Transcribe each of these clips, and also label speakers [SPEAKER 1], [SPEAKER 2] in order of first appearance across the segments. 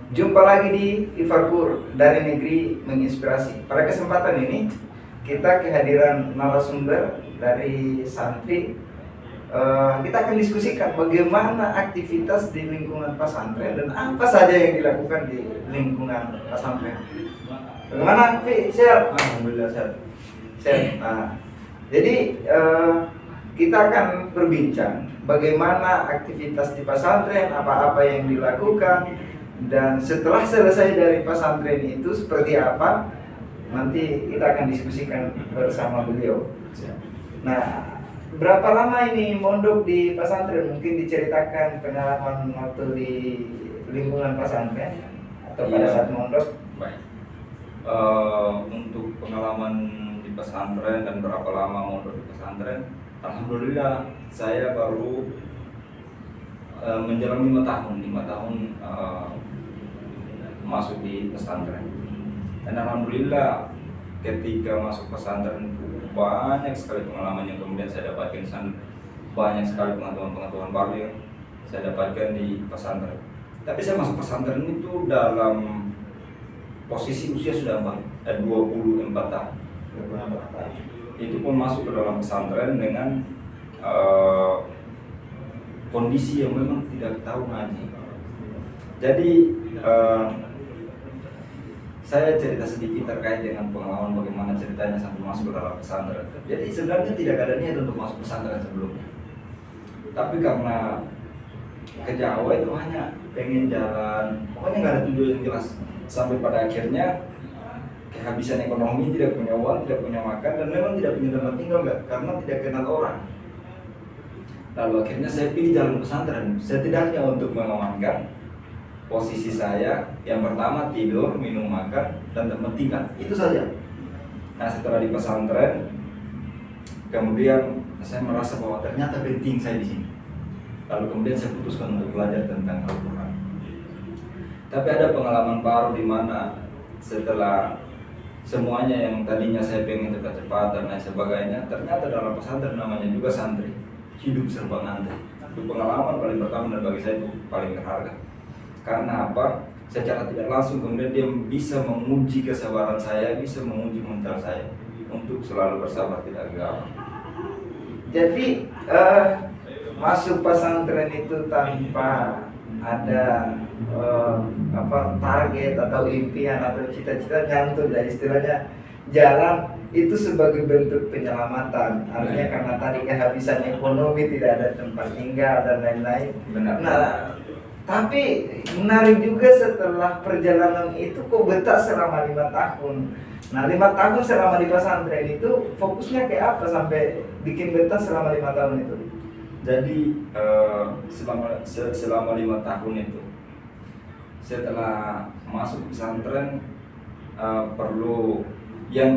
[SPEAKER 1] Jumpa lagi di Ifarkur dari Negeri Menginspirasi. Pada kesempatan ini kita kehadiran narasumber dari santri. Kita akan diskusikan bagaimana aktivitas di lingkungan pesantren dan apa saja yang dilakukan di lingkungan pesantren. Bagaimana, Vi? Sehat?
[SPEAKER 2] Alhamdulillah sehat.
[SPEAKER 1] Sehat. Nah, jadi kita akan berbincang bagaimana aktivitas di pesantren, apa-apa yang dilakukan, dan setelah selesai dari pesantren itu seperti apa, nanti kita akan diskusikan bersama beliau. Nah, berapa lama ini mondok di pesantren? Mungkin diceritakan pengalaman waktu di lingkungan pesantren atau pada saat mondok.
[SPEAKER 2] Baik. Untuk pengalaman di pesantren dan berapa lama mondok di pesantren, alhamdulillah saya baru menjalani 5 tahun masuk di pesantren. Dan alhamdulillah ketika masuk pesantren banyak sekali pengalaman yang kemudian saya dapatkan, banyak sekali pengetahuan-pengetahuan baru yang saya dapatkan di pesantren. Tapi saya masuk pesantren itu dalam posisi usia sudah 24 tahun. Itu pun masuk ke dalam pesantren dengan kondisi yang memang tidak tahu ngaji. Jadi saya cerita sedikit terkait dengan pengalaman bagaimana ceritanya sampai masuk ke dalam pesantren. Jadi sebenarnya tidak ada niat untuk masuk pesantren sebelumnya. Tapi karena ke Jawa itu hanya pengen jalan, pokoknya nggak ada tujuan yang jelas. Sampai pada akhirnya kehabisan ekonomi, tidak punya uang, tidak punya makan, dan memang tidak punya tempat tinggal karena tidak kenal orang. Lalu akhirnya saya pilih jalan pesantren, setidaknya untuk mengamankan posisi saya. Yang pertama tidur, minum, makan, dan tempat tinggal, itu saja. Nah, setelah di pesantren, kemudian saya merasa bahwa ternyata penting saya di sini. Lalu kemudian saya putuskan untuk belajar tentang Al-Quran. Tapi ada pengalaman baru di mana setelah semuanya yang tadinya saya pengen cepat-cepat dan lain sebagainya, ternyata dalam pesantren namanya juga santri, hidup serba ngantri. Itu pengalaman paling pertama dan bagi saya itu paling berharga. Karena apa? Secara tidak langsung kemudian dia bisa menguji kesabaran saya, bisa menguji mental saya untuk selalu bersabar, tidak gegabah.
[SPEAKER 1] Jadi masuk pesantren itu tanpa ada target atau impian atau cita-cita, nyantol dari istilahnya jalan itu sebagai bentuk penyelamatan. Artinya karena tadi kehabisan ekonomi, tidak ada tempat tinggal dan lain-lain.
[SPEAKER 2] Benar.
[SPEAKER 1] Nah, tapi menarik juga setelah perjalanan itu kok betah selama 5 tahun. Nah, 5 tahun selama di pesantren itu fokusnya kayak apa sampai bikin betah selama 5 tahun itu?
[SPEAKER 2] Jadi selama 5 tahun itu, setelah masuk pesantren, perlu yang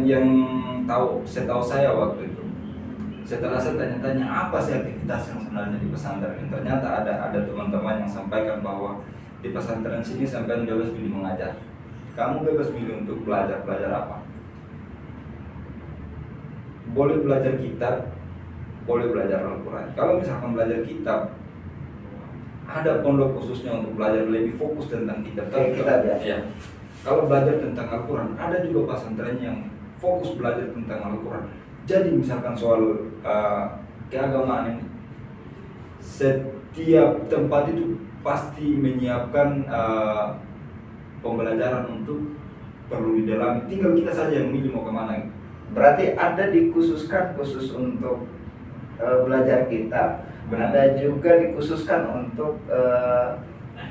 [SPEAKER 2] setahu saya waktu itu, setelah saya tanya-tanya apa sih aktivitas yang sebenarnya di pesantren, ternyata ada teman-teman yang sampaikan bahwa di pesantren sini sampai bebas pilih mengajar. Kamu bebas pilih untuk belajar apa. Boleh belajar kitab, boleh belajar Al-Quran. Kalau misalkan belajar kitab, ada pondok khususnya untuk belajar lebih fokus tentang kitab. Ya. Kalau belajar tentang Al-Quran, ada juga pesantren yang fokus belajar tentang Al-Quran. Jadi misalkan soal keagamaan ini, setiap tempat itu pasti menyiapkan pembelajaran untuk perlu didalami. Tinggal kita saja yang milih mau kemana.
[SPEAKER 1] Berarti ada dikhususkan khusus untuk belajar kitab. Benar. Ada juga dikhususkan untuk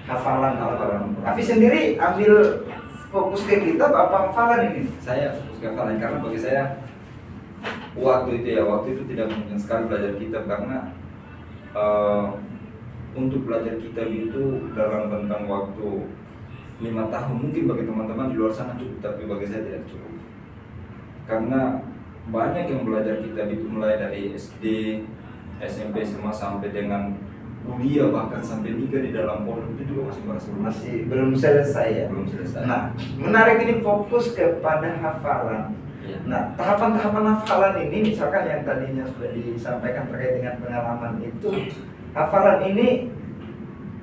[SPEAKER 1] hafalan. Tapi sendiri ambil fokus ke kitab apa hafalan ini?
[SPEAKER 2] Saya fokus ke hafalan karena bagi saya waktu itu tidak mungkin sekali belajar kitab, karena untuk belajar kitab itu dalam rentang waktu 5 tahun mungkin bagi teman-teman di luar sana cukup, tapi bagi saya tidak cukup. Karena banyak yang belajar kitab itu mulai dari SD, SMP, SMA sampai dengan kuliah, bahkan sampai nikah di dalam pondok itu juga masih
[SPEAKER 1] belum selesai ya.
[SPEAKER 2] Belum selesai.
[SPEAKER 1] Nah, menarik ini fokus kepada hafalan.
[SPEAKER 2] Ya.
[SPEAKER 1] Nah, tahapan-tahapan hafalan ini misalkan yang tadinya sudah disampaikan terkait dengan pengalaman itu, hafalan ini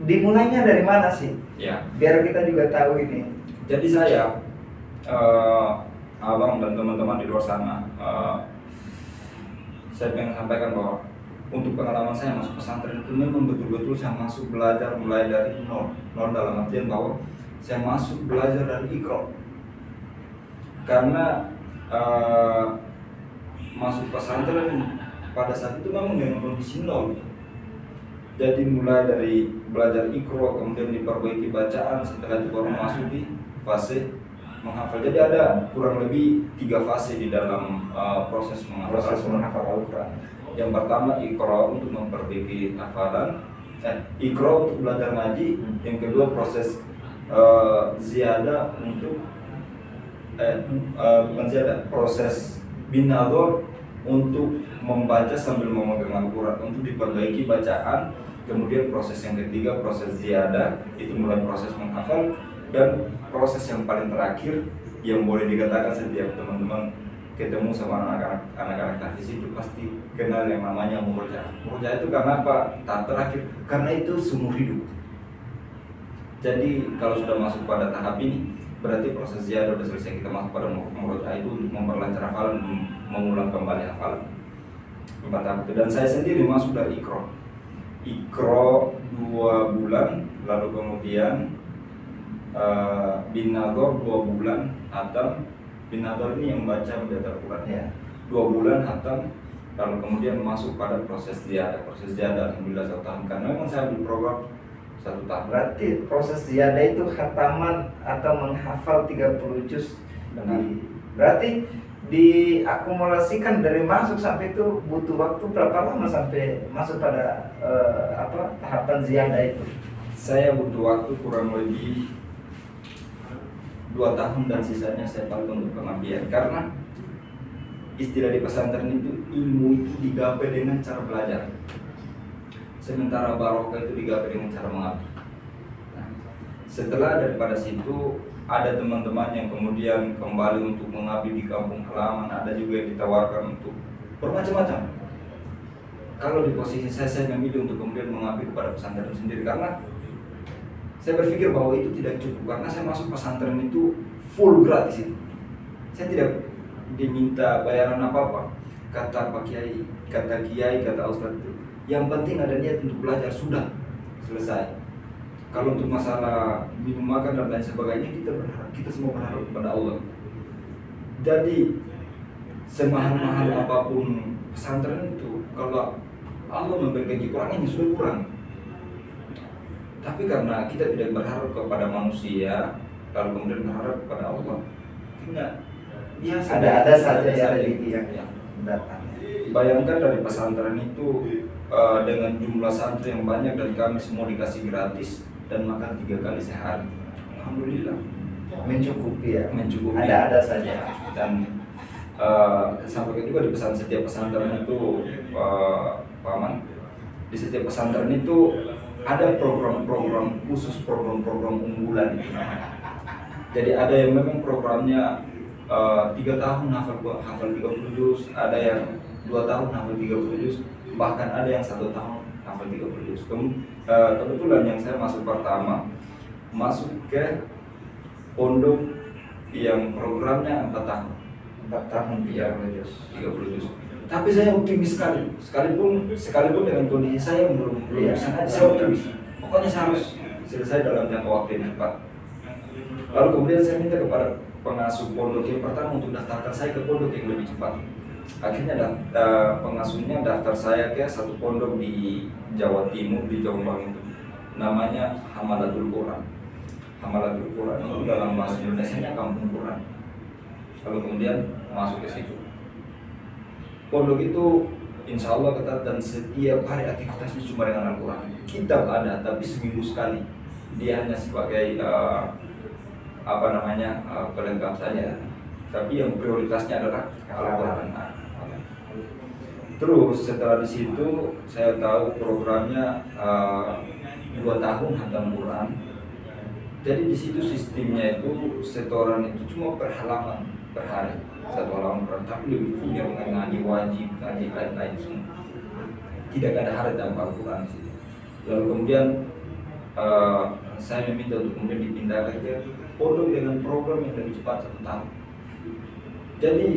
[SPEAKER 1] dimulainya dari mana sih?
[SPEAKER 2] Ya.
[SPEAKER 1] Biar kita juga tahu ini.
[SPEAKER 2] Jadi saya, abang dan teman-teman di luar sana, saya pengen sampaikan bahwa untuk pengalaman saya masuk pesantren itu memang betul-betul saya masuk belajar mulai dari nol dalam artian bahwa saya masuk belajar dari ikro. Karena masuk pesantren pada saat itu memang dengan kondisi nol. Jadi mulai dari belajar ikro, kemudian diperbaiki bacaan, setelah itu baru masuk di fase menghafal. Jadi ada kurang lebih 3 fase di dalam proses menghafal Al-Quran. Yang pertama ikro untuk memperbaiki hafalan, ikro untuk belajar ngaji. Yang kedua proses ziyadah untuk proses binador untuk membaca sambil memegang Al-Quran untuk diperbaiki bacaan. Kemudian proses yang ketiga proses ziyadah, itu mulai proses menghafal. Dan proses yang paling terakhir yang boleh dikatakan setiap teman-teman ketemu sama anak-anak tahfiz itu pasti kenal yang namanya murojaah. Murojaah itu karena apa? Tahap terakhir, karena itu seumur hidup. Jadi kalau sudah masuk pada tahap ini berarti proses ziyadah sudah selesai, kita masuk pada murojaah itu untuk memperlancar hafalan, mengulang kembali hafalan. 4 tahap itu. Dan saya sendiri masuk dari ikro 2 bulan, lalu kemudian binador 2 bulan, hatam. Binador ini yang baca menjadi Al-Quran ya. 2 bulan hatam, lalu kemudian masuk pada proses ziyadah. Proses ziyadah alhamdulillah 1 tahun, karena memang saya ambil program 1 tahun.
[SPEAKER 1] Berarti proses ziyadah itu khataman atau menghafal 30 juz.
[SPEAKER 2] Benar.
[SPEAKER 1] Berarti diakumulasikan dari masuk sampai itu butuh waktu berapa lama sampai masuk pada tahapan ziyadah itu?
[SPEAKER 2] Saya butuh waktu kurang lebih 2 tahun dan sisanya saya pakai untuk pengabdian. Karena istilah di pesantren itu, ilmu itu digapai dengan cara belajar, sementara barokah itu digapai dengan cara mengabdi. Nah, setelah daripada situ ada teman-teman yang kemudian kembali untuk mengabdi di kampung halaman, ada juga yang ditawarkan untuk bermacam-macam. Kalau di posisi saya memilih untuk kemudian mengabdi kepada pesantren sendiri, karena saya berpikir bahwa itu tidak cukup. Karena saya masuk pesantren itu full gratis itu. Saya tidak diminta bayaran apa-apa. Kata Pak Kiai, kata Kiai, kata Ustadz itu, yang penting ada niat untuk belajar, sudah selesai. Kalau untuk masalah minum makan dan lain sebagainya, kita semua berharap kepada Allah. Jadi semahal-mahal apapun pesantren itu, kalau Allah memberi gaji kurang, ini sudah kurang. Tapi karena kita tidak berharap kepada manusia, lalu kemudian berharap kepada Allah, tidak biasa.
[SPEAKER 1] Ada saja yang datang.
[SPEAKER 2] Bayangkan dari pesantren itu dengan jumlah santri yang banyak dan kami semua dikasih gratis dan makan 3 kali sehari. Alhamdulillah
[SPEAKER 1] Mencukupi ya.
[SPEAKER 2] Ada saja. Dan sampai juga di setiap pesantren itu paman, di setiap pesantren itu ada program-program khusus, program-program unggulan itu namanya. Jadi ada yang memang programnya 3 tahun hafal 30 juz, ada yang 2 tahun hafal 30 juz, bahkan ada yang 1 tahun hafal 30 juz. Kebetulan yang saya masuk pertama masuk ke pondok yang programnya 4 tahun.
[SPEAKER 1] 4 tahun 30 juz.
[SPEAKER 2] Tapi saya optimis sekali, sekalipun dengan kondisi saya yang belum bisa ngaji, saya optimis. Pokoknya saya harus selesai dalam jangka waktu yang cepat. Lalu kemudian saya minta kepada pengasuh pondok yang pertama untuk daftarkan saya ke pondok yang lebih cepat. Akhirnya pengasuhnya daftar saya ke satu pondok di Jawa Timur, di Jombang itu, namanya Hamalatul Quran. Hamalatul Quran itu dalam bahasa Indonesianya kampung Quran. Lalu kemudian masuk ke situ. Pondok itu insya Allah ketat dan setiap hari aktivitasnya cuma dengan Al-Quran. Kitab ada, tapi seminggu sekali. Dia hanya sebagai pelengkap saja. Tapi yang prioritasnya adalah Al-Quran. Terus setelah di situ saya tahu programnya 2 tahun hatam Quran. Jadi di situ sistemnya itu setoran itu cuma per halaman per hari. 1 halaman Quran, tapi lebih full dengan ngaji wajib, ngaji lain-lain semua. Tidak ada hari tanpa Al-Quran di situ. Lalu kemudian saya meminta untuk kemudian dipindahkan ke pondok dengan program yang lebih cepat 1 tahun. Jadi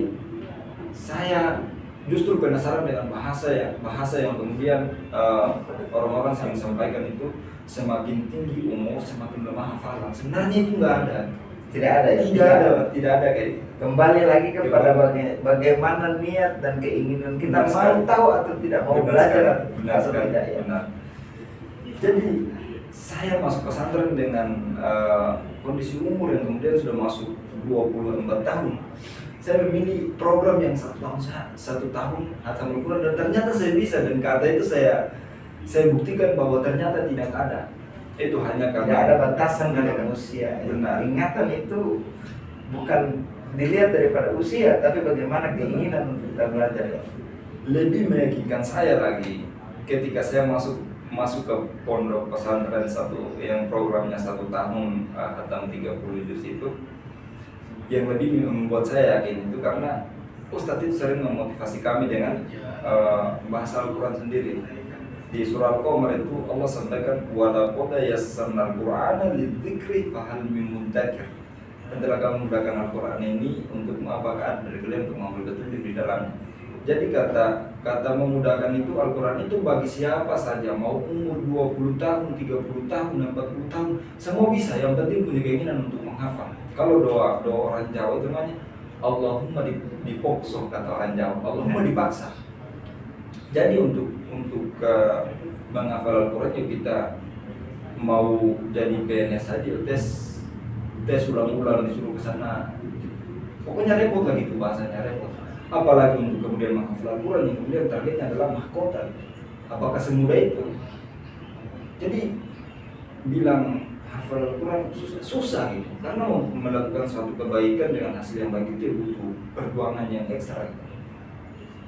[SPEAKER 2] saya justru penasaran dengan bahasa yang kemudian orang-orang sering sampaikan itu semakin tinggi umur semakin lemah hafalan. Sebenarnya itu nggak ada.
[SPEAKER 1] Tidak ada ya?
[SPEAKER 2] Tidak ada kayak gitu.
[SPEAKER 1] Kembali lagi kepada bagaimana niat dan keinginan kita mau tahu atau tidak mau belajar atau tidak ya.
[SPEAKER 2] Benar. Jadi saya masuk pesantren dengan kondisi umur yang kemudian sudah masuk 24 tahun. Saya memilih program yang 1 tahun hatam Al-Quran dan ternyata saya bisa, dan kata itu saya buktikan bahwa ternyata tidak ada. Itu hanya
[SPEAKER 1] Tidak
[SPEAKER 2] karena
[SPEAKER 1] ada batasan dari usia.
[SPEAKER 2] Benar.
[SPEAKER 1] Ingatan itu bukan dilihat daripada usia, tapi bagaimana keinginan untuk kita belajar ya.
[SPEAKER 2] Lebih meyakinkan saya lagi ketika saya masuk ke pondok pesantren yang programnya 1 tahun hatam 30 juz itu, yang lebih membuat saya yakin itu karena Ustadz itu sering memotivasi kami dengan bahasa Al-Quran sendiri. Di surah Al-Qamar itu Allah sampaikan wala qad yassarnal Qur'ana lidzikri fahal min mudzakir. Dan telah kami mudahkan Al-Quran ini untuk apakah dari kalian untuk mengambil petunjuk di dalamnya. Jadi kata memudahkan itu, Al-Quran itu bagi siapa saja, mau umur 20 tahun, 30 tahun, 40 tahun, semua bisa, yang penting punya keinginan untuk menghafal. Kalau doa orang Jawa itu namanya Allahumma dipokso, kata orang Jawa, Allahumma dipaksa. Jadi untuk menghafal Al-Quran ya kita mau jadi PNS saja, tes ulang-ulang disuruh ke sana, pokoknya repot lah gitu, bahasanya repot. Apalagi untuk kemudian menghafal Al-Quran yang kemudian targetnya adalah mahkota. Apakah semudah itu? Jadi bilang hafal Al-Quran susah gitu, karena mau melakukan suatu kebaikan dengan hasil yang baik itu butuh perjuangan yang ekstra gitu.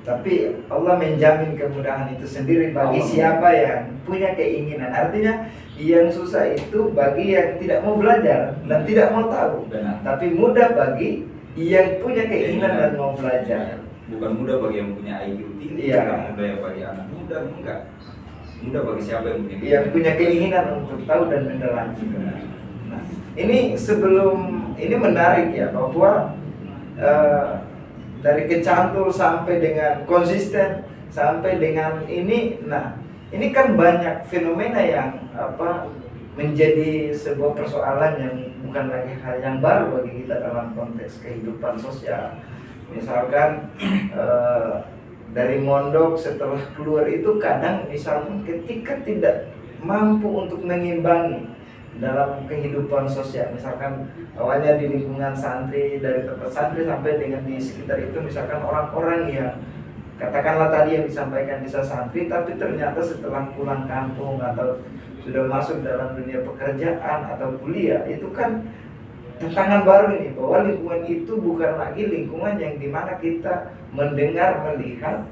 [SPEAKER 1] Tapi Allah menjamin kemudahan itu sendiri bagi siapa yang punya keinginan. Artinya yang susah itu bagi yang tidak mau belajar dan tidak mau tahu.
[SPEAKER 2] Benar.
[SPEAKER 1] Tapi mudah bagi yang punya keinginan dan mau belajar.
[SPEAKER 2] Bukan mudah bagi yang punya IQ tinggi, bukan mudah yang bagi anak muda, enggak. Mudah bagi siapa yang punya
[SPEAKER 1] keinginan untuk tahu dan mendalami. Nah, ini menarik ya, bahwa dari kecantul sampai dengan konsisten sampai dengan ini, nah ini kan banyak fenomena yang menjadi sebuah persoalan yang bukan lagi hal yang baru bagi kita dalam konteks kehidupan sosial. Misalkan dari mondok setelah keluar itu kadang misalkan ketika tidak mampu untuk mengimbangi dalam kehidupan sosial, misalkan awalnya di lingkungan santri, dari tempat santri sampai dengan di sekitar itu, misalkan orang-orang yang katakanlah tadi yang disampaikan bisa santri, tapi ternyata setelah pulang kampung atau sudah masuk dalam dunia pekerjaan atau kuliah, itu kan tantangan baru nih, bahwa lingkungan itu bukan lagi lingkungan yang dimana kita mendengar, melihat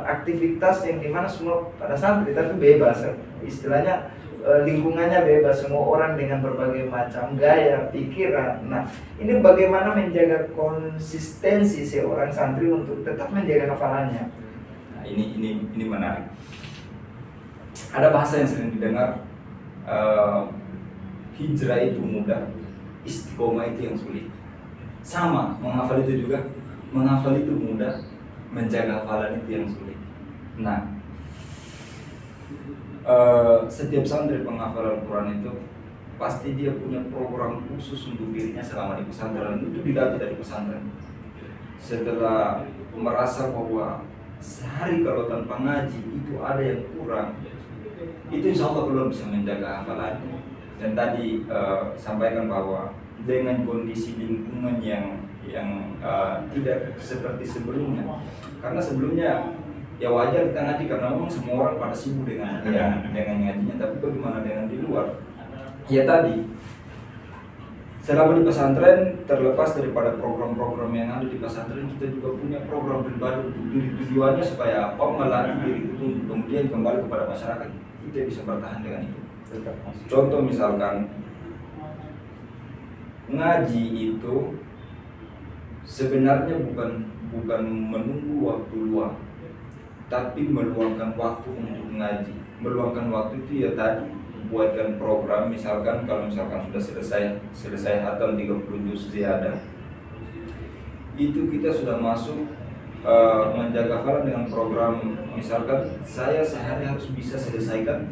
[SPEAKER 1] aktivitas yang dimana semua pada santri, tapi bebas, istilahnya lingkungannya bebas, semua orang dengan berbagai macam gaya, pikiran. Nah, ini bagaimana menjaga konsistensi seorang santri untuk tetap menjaga hafalannya.
[SPEAKER 2] Nah, ini menarik. Ada bahasa yang sering didengar, hijrah itu mudah, istiqomah itu yang sulit. Sama, menghafal itu juga, menghafal itu mudah, menjaga hafalan itu yang sulit. Nah, setiap santri penghafal Al-Quran itu pasti dia punya program khusus untuk dirinya selama di pesantren. Itu dilatih dari pesantren. Setelah merasa bahwa sehari kalau tanpa ngaji itu ada yang kurang, itu insya Allah belum bisa menjaga hafalannya. Dan tadi sampaikan bahwa dengan kondisi lingkungan yang tidak seperti sebelumnya, karena sebelumnya ya wajar kita ngaji karena memang semua orang pada sibuk dengan ngajinya, tapi bagaimana dengan di luar? Ya tadi, selama di pesantren, terlepas daripada program-program yang ada di pesantren, kita juga punya program pribadi untuk diri. Tujuannya supaya apa? Melatih diri itu untuk kemudian kembali kepada masyarakat, kita bisa bertahan dengan itu. Contoh misalkan ngaji itu sebenarnya bukan menunggu waktu luang, tapi meluangkan waktu untuk ngaji. Meluangkan waktu itu ya tadi buatkan program, misalkan kalau misalkan sudah selesai hatam 30 juz ziyadah, itu kita sudah masuk menjaga hafalan dengan program. Misalkan saya sehari harus bisa selesaikan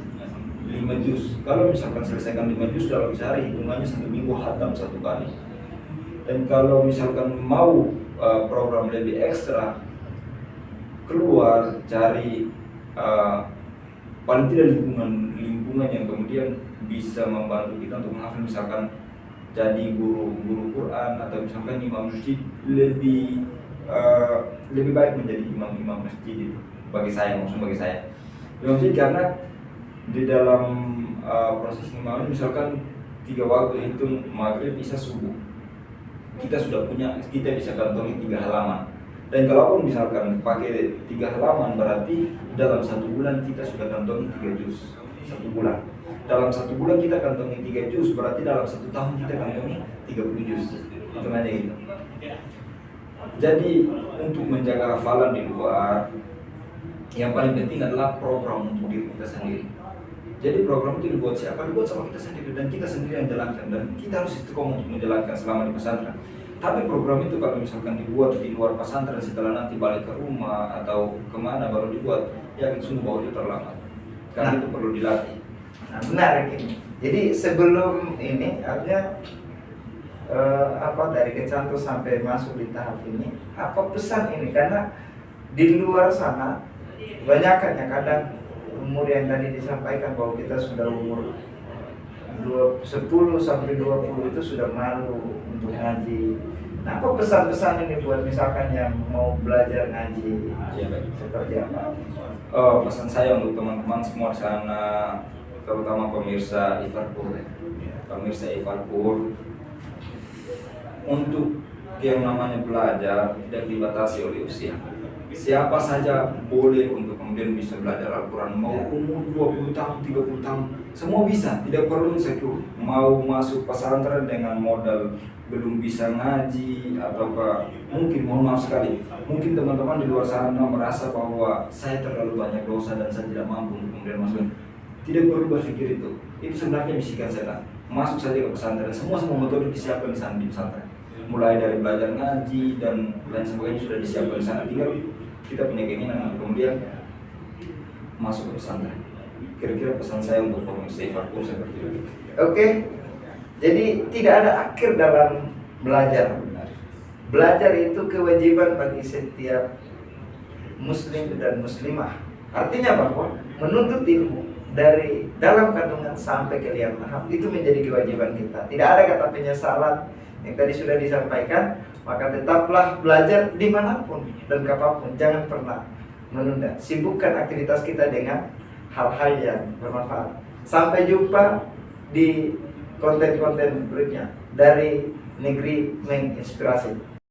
[SPEAKER 2] 5 juz. Kalau misalkan selesaikan 5 juz dalam sehari, hitungannya 1 minggu hatam 1 kali. Dan kalau misalkan mau program lebih ekstra, keluar cari paling tidak lingkungan yang kemudian bisa membantu kita untuk menghafal, misalkan jadi guru Quran atau misalkan imam masjid, lebih baik menjadi imam masjid itu bagi saya, maksudnya bagi saya imam masjid, karena di dalam proses imam misalkan 3 waktu itu maghrib, isya, subuh, kita bisa kantongi 3 halaman. Dan kalaupun misalkan pakai 3 halaman, berarti dalam 1 bulan kita sudah kantongi 3 juz. 1 bulan. Dalam 1 bulan kita kantongi 3 juz, berarti dalam 1 tahun kita kantongi 30 juz. Itu aja gitu. Jadi untuk menjaga hafalan di luar, yang paling penting adalah program untuk diri kita sendiri. Jadi program itu dibuat siapa? Dibuat sama kita sendiri, dan kita sendiri yang jalankan, dan kita harus istiqomah untuk menjalankan selama di pesantren. Tapi program itu kalau misalkan dibuat di luar pesantren, setelah nanti balik ke rumah atau kemana baru dibuat, ya sungguh bahwa itu terlambat. Karena itu perlu dilatih.
[SPEAKER 1] Nah, benar ini. Jadi sebelum ini artinya dari kecantu sampai masuk di tahap ini, apa pesan ini? Karena di luar sana banyak kan yang kadang umur yang tadi disampaikan bahwa kita sudah umur 10 sampai 20 itu sudah malu untuk ngaji. Nah, apa pesan-pesan ini buat misalkan yang mau belajar ngaji?
[SPEAKER 2] Ya, baik.
[SPEAKER 1] Seperti apa?
[SPEAKER 2] Pesan saya untuk teman-teman semua di sana, terutama pemirsa Ifarkur, untuk yang namanya belajar tidak dibatasi oleh usia. Siapa saja boleh untuk kemudian bisa belajar Al-Quran, mau umur 20 tahun, 30 tahun, semua bisa, tidak perlu insecure. Mau masuk pesantren dengan modal belum bisa ngaji, atau mungkin, mohon maaf sekali, mungkin teman-teman di luar sana merasa bahwa saya terlalu banyak dosa dan saya tidak mampu untuk kemudian masuk. Tidak perlu berpikir itu sebenarnya bisikan setan. Masuk saja ke pesantren, semua metode disiapkan di sana di pesantren. Mulai dari belajar ngaji dan lain sebagainya sudah disiapkan di sana, tinggal kita punya keinginan kemudian masuk ke pesantren. Kira-kira pesan saya untuk pemirsa Ifarkur seperti itu.
[SPEAKER 1] Oke. Jadi tidak ada akhir dalam belajar. Belajar itu kewajiban bagi setiap muslim dan muslimah. Artinya bahwa menuntut ilmu dari dalam kandungan sampai ke liang lahat itu menjadi kewajiban kita. Tidak ada kata penyesalan yang tadi sudah disampaikan. Maka tetaplah belajar dimanapun dan kapanpun, jangan pernah menunda. Sibukkan aktivitas kita dengan hal-hal yang bermanfaat. Sampai jumpa di konten-konten berikutnya dari Negeri Menginspirasi.